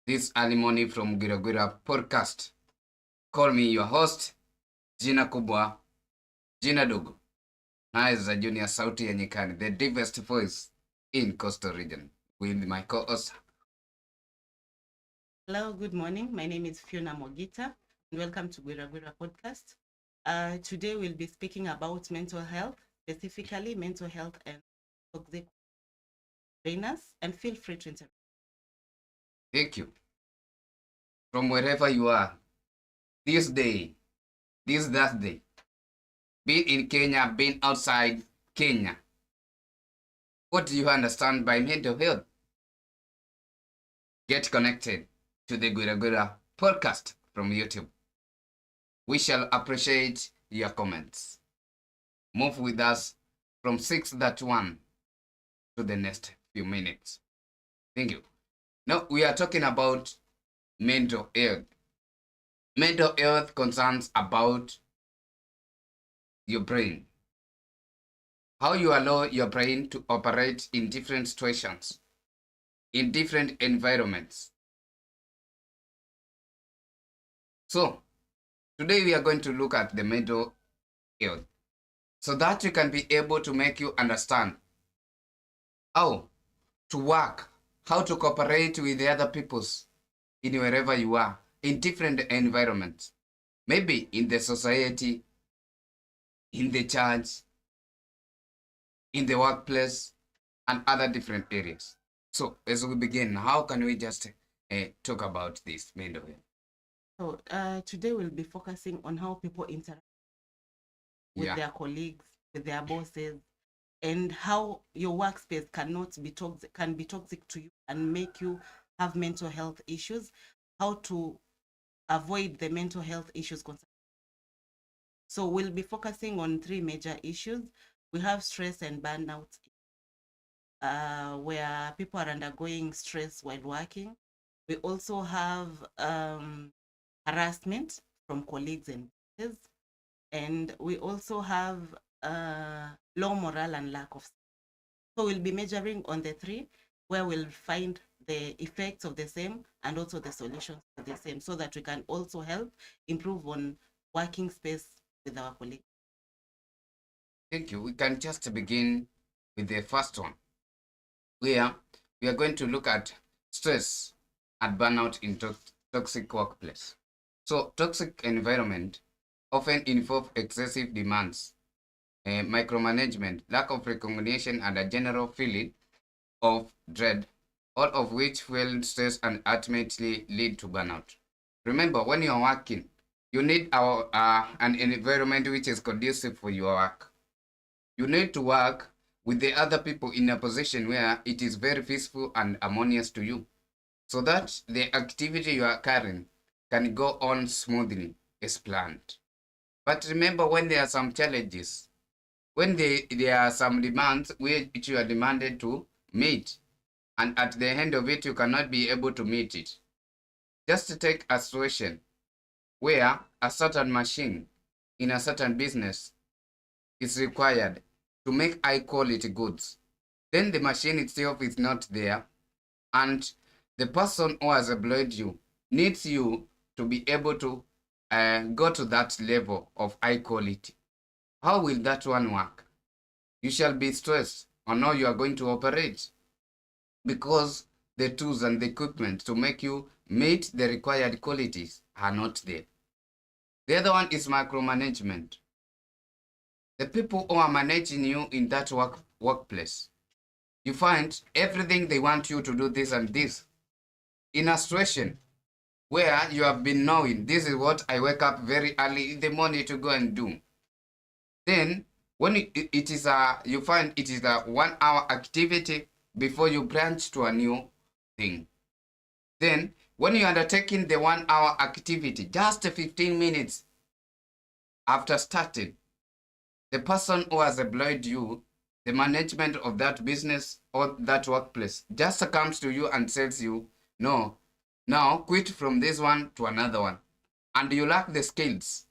this early morning from Gwira Gwira Podcast. Call me your host, Jina Kubwa, Jina Dogo. Naweza Junior Sauti ya Nyikani, the deepest voice in Coastal Region, with my co-host. Hello, good morning. My name is Fiona Mogita, and welcome to Gwira Gwira Podcast. Today we'll be speaking about mental health, specifically mental health and toxic trainers, and feel free to interrupt. Thank you. From wherever you are, this day, this Thursday, be it in Kenya, being outside Kenya, what do you understand by mental health? Get connected to the Gwira Gwira Podcast from YouTube. We shall appreciate your comments. Move with us from 6:31 to the next few minutes. Thank you. Now we are talking about mental health. Mental health concerns about your brain. How you allow your brain to operate in different situations, in different environments. So, today we are going to look at the mental health so that you can be able to make you understand how to work, how to cooperate with the other peoples in wherever you are, in different environments. Maybe in the society, in the church, in the workplace, and other different areas. So, as we begin, how can we just talk about this mental health? So today we'll be focusing on how people interact with their colleagues, with their bosses, and how your workspace can be toxic to you and make you have mental health issues. How to avoid the mental health issues. So we'll be focusing on three major issues. We have stress and burnout, where people are undergoing stress while working. We also have harassment from colleagues and bosses. And we also have low morale and lack of. So we'll be measuring on the three, where we'll find the effects of the same and also the solutions of the same, so that we can also help improve on working space with our colleagues. Thank you. We can just begin with the first one, where we are going to look at stress and burnout in toxic workplace. So toxic environment often involve excessive demands, micromanagement, lack of recognition, and a general feeling of dread, all of which fuel stress and ultimately lead to burnout. Remember, when you're working, you need an environment which is conducive for your work. You need to work with the other people in a position where it is very peaceful and harmonious to you, so that the activity you are carrying can go on smoothly as planned. But remember, when there are some challenges, when there are some demands which you are demanded to meet, and at the end of it, you cannot be able to meet it. Just take a situation where a certain machine in a certain business is required to make high quality goods. Then the machine itself is not there, and the person who has employed you needs you to be able to go to that level of high quality. How will that one work? You shall be stressed on how you are going to operate, because the tools and the equipment to make you meet the required qualities are not there. The other one is micromanagement. The people who are managing you in that workplace, you find everything they want you to do this and this. In a situation where you have been knowing, this is what I wake up very early in the morning to go and do. Then when you find it is a 1 hour activity before you branch to a new thing. Then when you are undertaking the 1 hour activity, just 15 minutes after starting, the person who has employed you, the management of that business or that workplace, just comes to you and tells you, no, now quit from this one to another one. And you lack the skills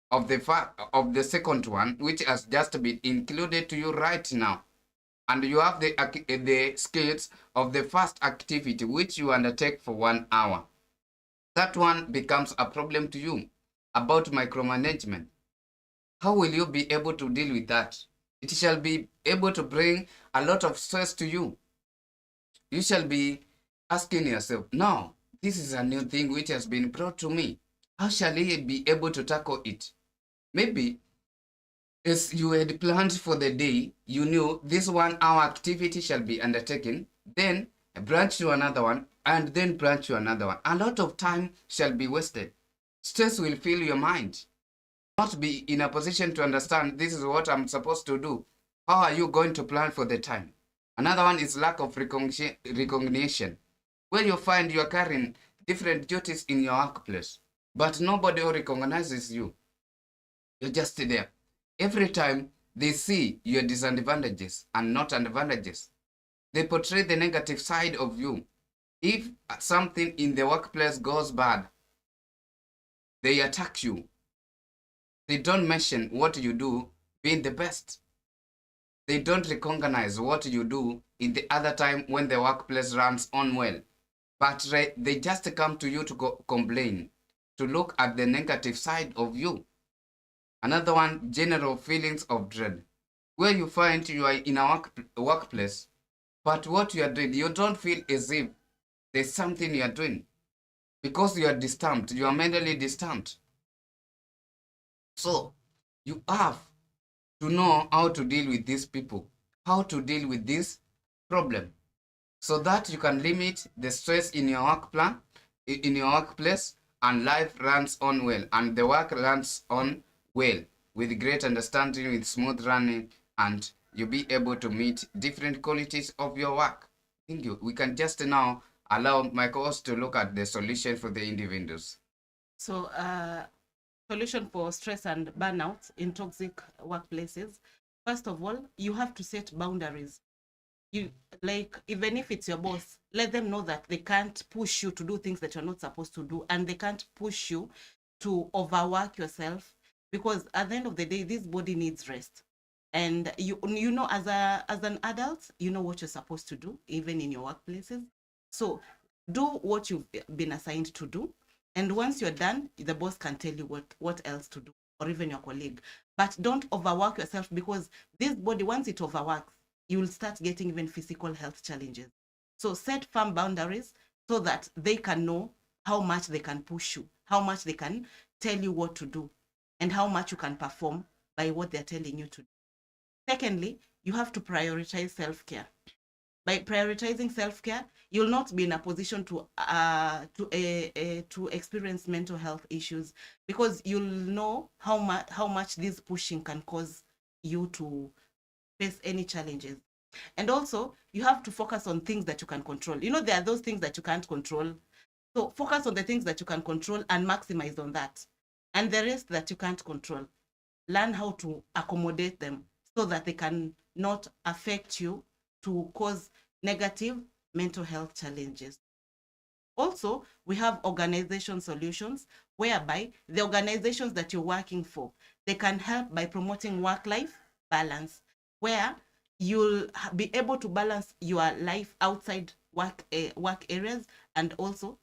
of the second one, which has just been included to you right now. and you have the skills of the first activity which you undertake for 1 hour. That one becomes a problem to you about micromanagement. How will you be able to deal with that? It shall be able to bring a lot of stress to you. You shall be asking yourself, now, this is a new thing which has been brought to me. How shall I be able to tackle it? Maybe as you had planned for the day, you knew this 1 hour activity shall be undertaken, then branch to another one, and then branch to another one. A lot of time shall be wasted. Stress will fill your mind. Not be in a position to understand this is what I'm supposed to do. How are you going to plan for the time? Another one is lack of recognition, where you find you are carrying different duties in your workplace, but nobody recognizes you. You're just there. Every time they see your disadvantages and not advantages, they portray the negative side of you. If something in the workplace goes bad, they attack you. They don't mention what you do being the best. They don't recognize what you do in the other time when the workplace runs on well. But they just come to you to complain, to look at the negative side of you. Another one, general feelings of dread, where you find you are in a workplace, but what you are doing, you don't feel as if there's something you are doing because you are disturbed, you are mentally disturbed. So you have to know how to deal with these people, how to deal with this problem, so that you can limit the stress in your workplace, and life runs on well, and the work runs on well with great understanding, with smooth running, and you'll be able to meet different qualities of your work. Thank you. We can just now allow my co-host to look at the solution for the individuals. So, solution for stress and burnout in toxic workplaces. First of all, you have to set boundaries. You, like, even if it's your boss, let them know that they can't push you to do things that you're not supposed to do, and they can't push you to overwork yourself, because at the end of the day, this body needs rest. And you know, as an adult, you know what you're supposed to do, even in your workplaces. So do what you've been assigned to do, and once you're done, the boss can tell you what else to do, or even your colleague. But don't overwork yourself, because this body, once it overworks, you will start getting even physical health challenges. So set firm boundaries so that they can know how much they can push you, how much they can tell you what to do, and how much you can perform by what they're telling you to do. Secondly, you have to prioritize self-care. By prioritizing self-care, you'll not be in a position to experience mental health issues, because you'll know how much this pushing can cause you to face any challenges. And also, you have to focus on things that you can control. You know, there are those things that you can't control. So focus on the things that you can control and maximize on that. And the rest that you can't control, learn how to accommodate them so that they can not affect you to cause negative mental health challenges. Also, we have organization solutions, whereby the organizations that you're working for, they can help by promoting work-life balance, where you'll be able to balance your life outside work areas, and also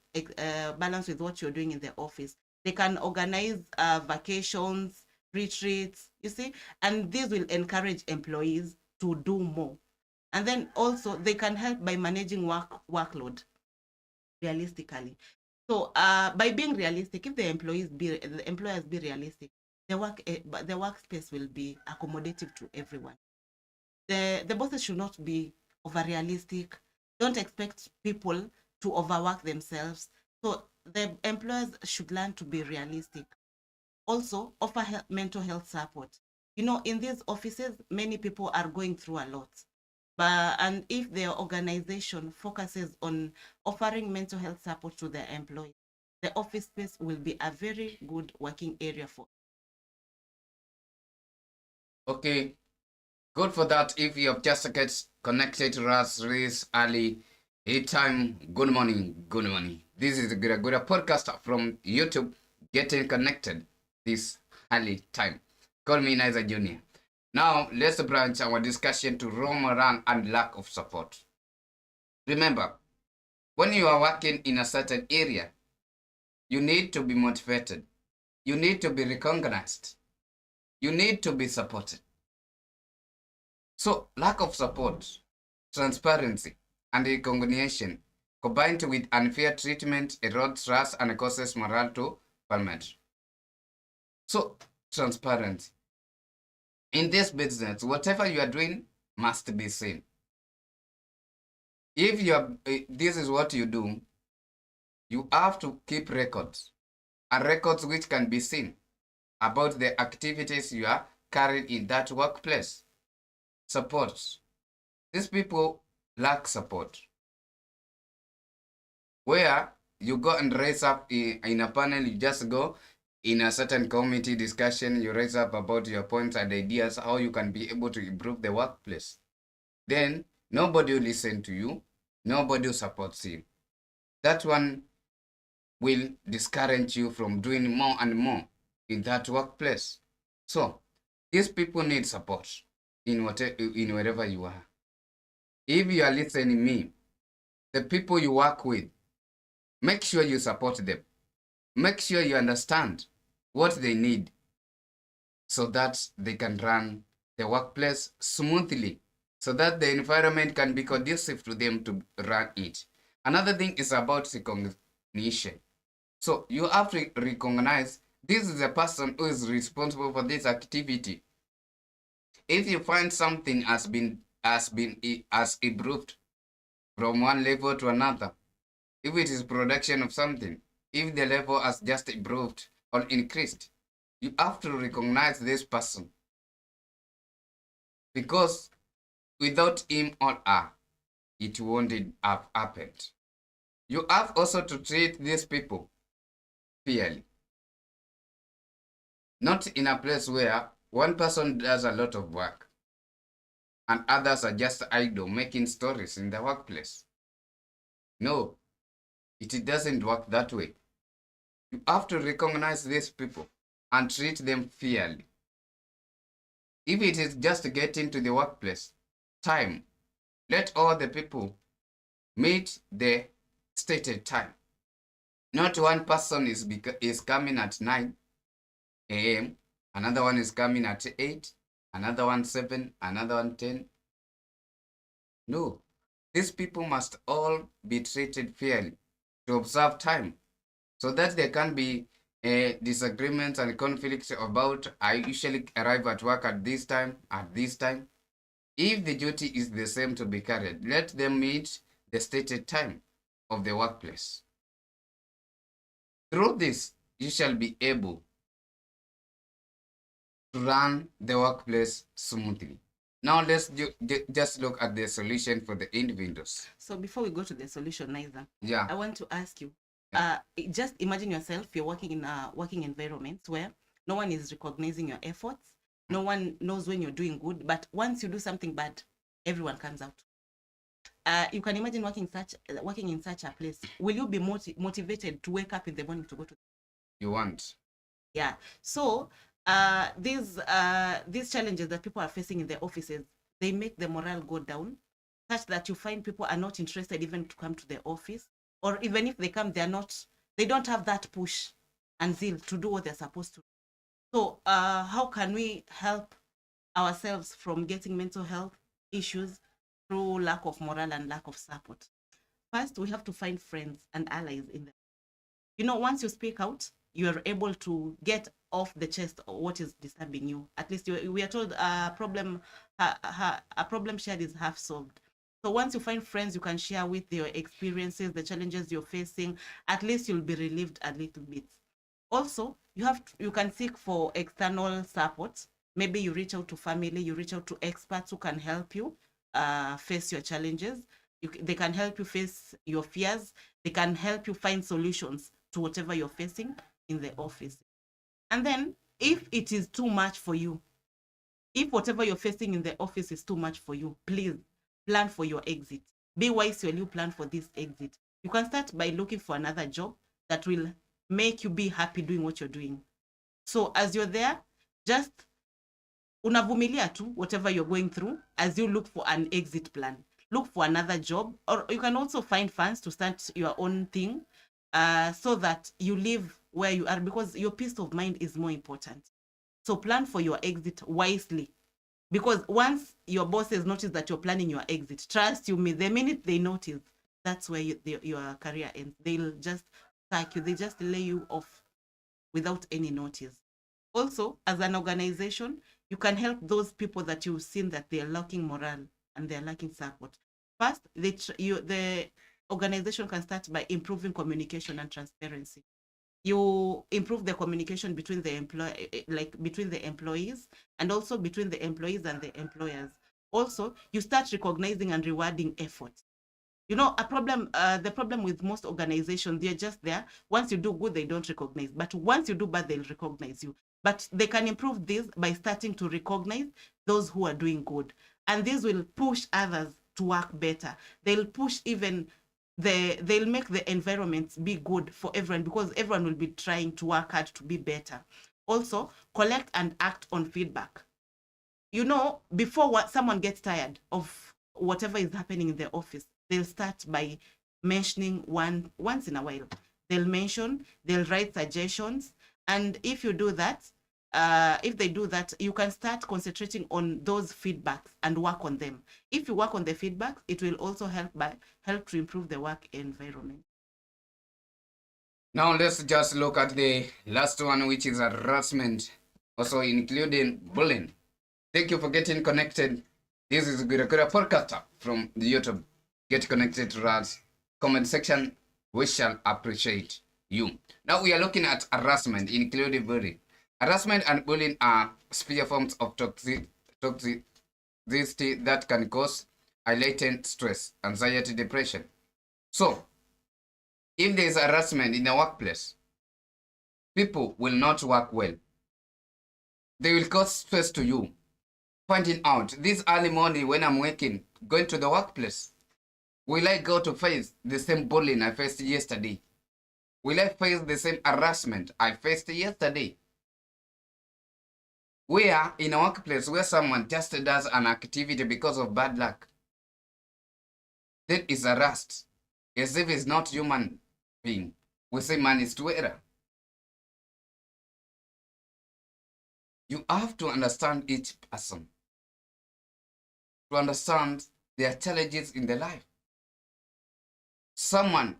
balance with what you're doing in the office. They can organize vacations, retreats, you see, and this will encourage employees to do more. And then also they can help by managing workload realistically. So by being realistic, if the employers be realistic, the workspace will be accommodative to everyone. The bosses should not be over realistic. Don't expect people to overwork themselves. So the employers should learn to be realistic. Also, offer mental health support. You know, in these offices, many people are going through a lot. And if their organization focuses on offering mental health support to their employees, the office space will be a very good working area for. Okay, good for that. If you have just get connected to us this early, time, good morning, good morning. This is the Gwira Gwira Podcast from YouTube, getting connected this early time. Call me Niza Junior. Now, let's branch our discussion to raw morale and lack of support. Remember, when you are working in a certain area, you need to be motivated. You need to be recognized. You need to be supported. So, lack of support, transparency, and recognition combined with unfair treatment erodes trust and causes morale to plummet. So, transparency. In this business, whatever you are doing must be seen. If this is what you do, you have to keep records, and records which can be seen about the activities you are carrying in that workplace. Support. These people lack support. Where you go and raise up in a panel, you just go in a certain committee discussion, you raise up about your points and ideas, how you can be able to improve the workplace. Then nobody will listen to you, nobody will support you. That one will discourage you from doing more and more in that workplace. So these people need support in wherever you are. If you are listening me, the people you work with, make sure you support them. Make sure you understand what they need so that they can run the workplace smoothly, so that the environment can be conducive to them to run it. Another thing is about recognition. So you have to recognize this is a person who is responsible for this activity. If you find something has improved from one level to another, if it is production of something, if the level has just improved or increased, you have to recognize this person, because without him or her, it won't have happened. You have also to treat these people fairly. Not in a place where one person does a lot of work and others are just idle making stories in the workplace. No, it doesn't work that way. You have to recognize these people and treat them fairly. If it is just getting to the workplace, time, let all the people meet the stated time. Not one person is coming at 9 a.m., another one is coming at 8, another one 7, another one 10. No, these people must all be treated fairly to observe time, so that there can be disagreements and conflicts about I usually arrive at work at this time, at this time. If the duty is the same to be carried, let them meet the stated time of the workplace. Through this, you shall be able to run the workplace smoothly. Now let's just look at the solution for the individuals. So before we go to the solution, Niza, Yeah. I want to ask you, just imagine yourself, you're working in a working environment where no one is recognizing your efforts, no one knows when you're doing good, but once you do something bad, everyone comes out. You can imagine working in such a place. Will you be motivated to wake up in the morning to go to? You want. Yeah. So these challenges that people are facing in their offices, they make the morale go down, such that you find people are not interested even to come to the office, or even if they come, they don't have that push and zeal to do what they're supposed to. So how can we help ourselves from getting mental health issues through lack of morale and lack of support? First, we have to find friends and allies in them. Once you speak out, you are able to get off the chest what is disturbing you. At least we are told a problem shared is half solved. So once you find friends you can share with your experiences, the challenges you're facing, at least you'll be relieved a little bit. Also, you can seek for external support. Maybe you reach out to family, you reach out to experts who can help you face your challenges. They can help you face your fears. They can help you find solutions to whatever you're facing in the office. And then if it is too much for you, if whatever you're facing in the office is too much for you, please plan for your exit. Be wise when you plan for this exit. You can start by looking for another job that will make you be happy doing what you're doing. So as you're there, just unavumilia tu whatever you're going through as you look for an exit plan. Look for another job, or you can also find funds to start your own thing, so that you live where you are, because your peace of mind is more important. So plan for your exit wisely, because once your bosses notice that you're planning your exit, trust you me, the minute they notice, that's where your career ends. They'll just sack you. They just lay you off without any notice. Also, as an organization, you can help those people that you've seen that they're lacking morale and they're lacking support. First, the organization can start by improving communication and transparency. You improve the communication between the between the employees, and also between the employees and the employers. Also, you start recognizing and rewarding effort. You know, the problem with most organizations, they're just there. Once you do good, they don't recognize. But once you do bad, they'll recognize you. But they can improve this by starting to recognize those who are doing good. And this will push others to work better. They'll push even they'll make the environments be good for everyone, because everyone will be trying to work hard to be better. Also, collect and act on feedback. You know, before someone gets tired of whatever is happening in the office, they'll start by mentioning once in a while. They'll write suggestions. And if you do that, if they do that, you can start concentrating on those feedbacks and work on them. If you work on the feedbacks, it will also help to improve the work environment. Now let's just look at the last one, which is harassment, also including bullying. Thank you for getting connected. This is Gwira Gwira Podcast from the YouTube. Get connected to us. Comment section. We shall appreciate you. Now we are looking at harassment, including bullying. Harassment and bullying are severe forms of toxicity that can cause a latent stress, anxiety, depression. So, if there is harassment in the workplace, people will not work well. They will cause stress to you. Finding out this early morning when I'm working, going to the workplace, will I go to face the same bullying I faced yesterday? Will I face the same harassment I faced yesterday? We are in a workplace where someone just does an activity because of bad luck, then is harassed as if it's not human being. We say man is to error. You have to understand each person, to understand their challenges in their life. Someone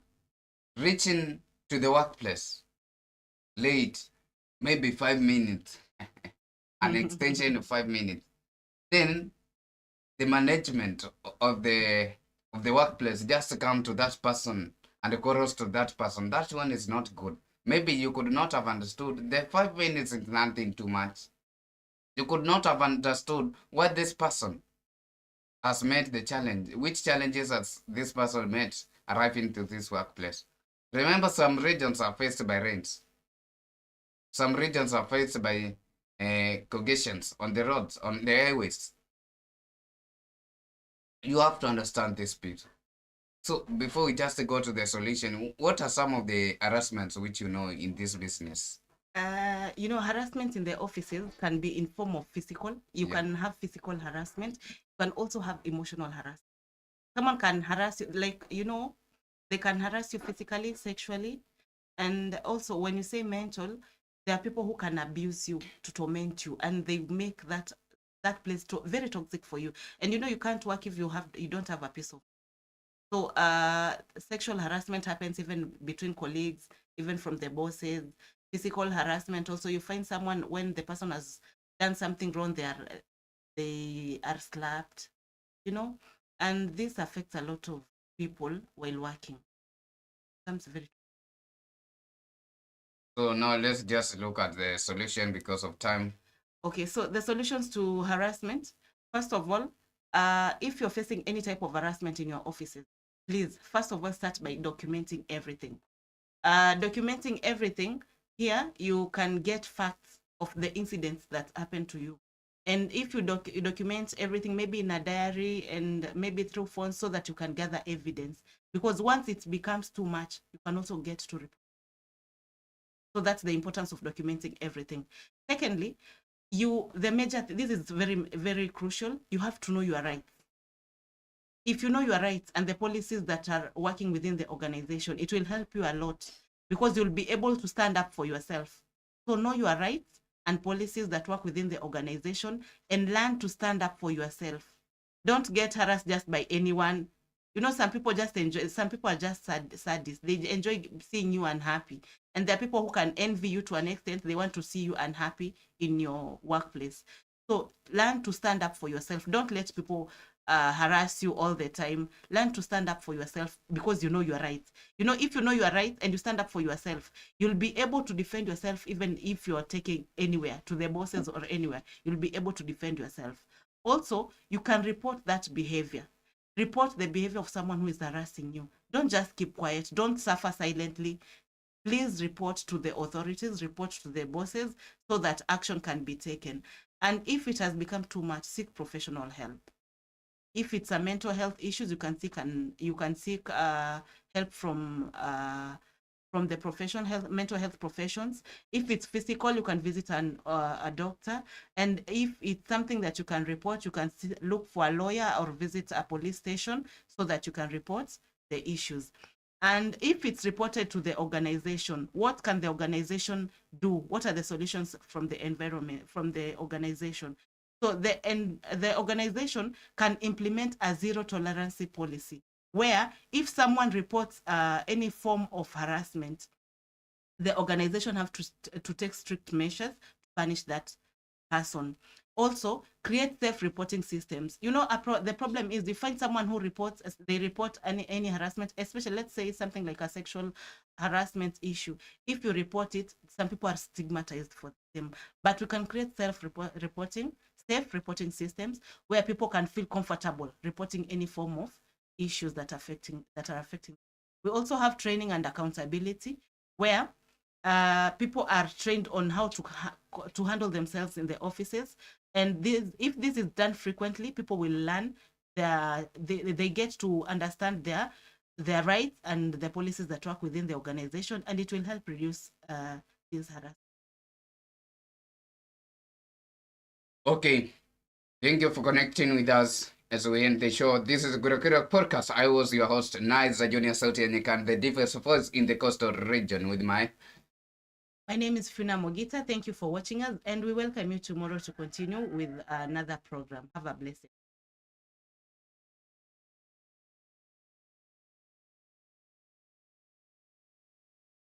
reaching to the workplace late, maybe 5 minutes, an extension of 5 minutes. Then the management of the workplace just come to that person and quarrels to that person. That one is not good. Maybe you could not have understood the 5 minutes is nothing too much. You could not have understood what this person has met the challenge. Which challenges has this person met arriving to this workplace? Remember, some regions are faced by rains. Some regions are faced by congestions on the roads, on the highways. You have to understand this bit. So before we just go to the solution, what are some of the harassments which you know in this business? You know, harassment in the offices can be in form of physical. You can have physical harassment. You can also have emotional harassment. Someone can harass you, like, you know, they can harass you physically, sexually. And also, when you say mental, there are people who can abuse you to torment you, and they make that place very toxic for you. And you know, you can't work if you don't have a peace of. So sexual harassment happens even between colleagues, even from the bosses. Physical harassment also, you find someone when the person has done something wrong, they are slapped, you know, and this affects a lot of people while working. Becomes very. So now let's just look at the solution because of time. Okay, so the solutions to harassment, first of all, if you're facing any type of harassment in your offices, please, first of all, start by documenting everything. Documenting everything, here you can get facts of the incidents that happened to you. And if you document everything, maybe in a diary and maybe through phones, so that you can gather evidence. Because once it becomes too much, you can also get to report. So that's the importance of documenting everything. Secondly, this is very, very crucial. You have to know your rights. If you know your rights and the policies that are working within the organization, it will help you a lot because you'll be able to stand up for yourself. So know your rights and policies that work within the organization and learn to stand up for yourself. Don't get harassed just by anyone. Some people just enjoy, some people are just sadists. They enjoy seeing you unhappy. And there are people who can envy you to an extent. They want to see you unhappy in your workplace. So learn to stand up for yourself. Don't let people harass you all the time. Learn to stand up for yourself because you know your rights. If you know your rights and you stand up for yourself, you'll be able to defend yourself even if you're taking anywhere, to the bosses or anywhere. You'll be able to defend yourself. Also, you can report that behavior. Report the behavior of someone who is harassing you. Don't just keep quiet. Don't suffer silently. Please report to the authorities, report to the bosses so that action can be taken. And if it has become too much, seek professional help. If it's a mental health issues, you can seek help from the mental health professions. If it's physical, you can visit a doctor. And if it's something that you can report, you can look for a lawyer or visit a police station so that you can report the issues. And if it's reported to the organization, what can the organization do? What are the solutions from the environment, from the organization? So the organization can implement a zero tolerance policy, where if someone reports any form of harassment, the organization have to take strict measures to punish that person. Also, create self-reporting systems. The problem is you find someone who they report any harassment, especially let's say something like a sexual harassment issue. If you report it, some people are stigmatized for them. But we can create self-reporting systems where people can feel comfortable reporting any form of issues that are affecting. We also have training and accountability where people are trained on how to handle themselves in the offices. And if this is done frequently, people will learn they get to understand their rights and the policies that work within the organization, and it will help reduce this harassment. Okay, thank you for connecting with us as we end the show. This is Gwira Gwira Podcast. I was your host, Niza Junior Sauti Nyikan, the deepest voice in the coastal region with my name is Funa Mogita. Thank you for watching us, and we welcome you tomorrow to continue with another program. Have a blessed